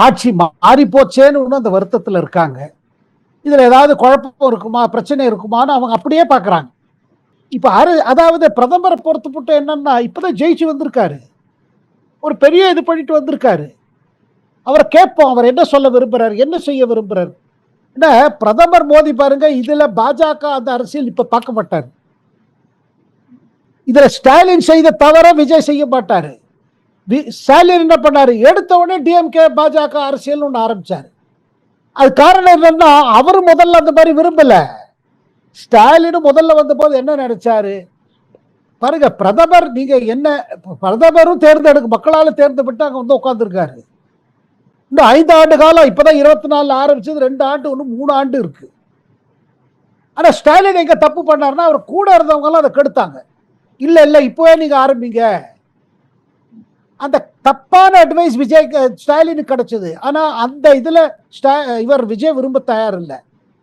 ஆட்சி மாறி போச்சேன்னு அந்த வருத்தத்தில் இருக்காங்க. இதுல ஏதாவது குழப்பம் இருக்குமா, பிரச்சனை இருக்குமான்னு அவங்க அப்படியே பாக்குறாங்க. இப்ப அதாவது பிரதமரை பொறுத்துப்பட்டு என்னன்னா, இப்பதான் ஜெயிச்சு வந்திருக்காரு. ஒரு பெரிய இது பண்ணிட்டு வந்திருக்காரு. அவரை கேட்போம், அவர் என்ன சொல்ல விரும்புறாரு, என்ன செய்ய விரும்புறாரு. பிரதமர் மோடி பாருங்க, இதுல பாஜக அந்த அரசியல் இப்ப பார்க்க மாட்டாரு. இதுல ஸ்டாலின் செய்த தவிர விஜய் செய்ய மாட்டாரு. ஸ்டாலின் என்ன பண்ணாரு, எடுத்த உடனே டிஎம்கே பாஜக அரசியல் ஒன்று ஆரம்பிச்சாரு. அது காரணம் என்னன்னா, அவரு முதல்ல அந்த மாதிரி விரும்பல. ஸ்டாலின் முதல்ல வந்த போது என்ன நினைச்சாரு பாருங்க, பிரதமர் நீங்க என்ன, பிரதமரும் தேர்ந்தெடுக்க மக்களால தேர்ந்தெடுத்து அங்க வந்து உட்கார்ந்துருக்காரு. இன்னும் 5 ஆண்டு காலம், இப்பதான் 24 ஆரம்பிச்சது, 2 ஆண்டு ஒன்று 3 ஆண்டு இருக்கு. ஆனா ஸ்டாலின் எங்க தப்பு பண்ணாருன்னா, அவர் கூட இருந்தவங்க எல்லாம் அதை கெடுத்தாங்க. இல்ல இல்ல இப்பவே நீங்க ஆரம்பிங்க. அந்த தப்பான அட்வைஸ் விஜய் ஸ்டாலினுக்கு கிடைச்சது. ஆனா அந்த இதுல இவர் விஜய் விரும்ப தயார் இல்லை.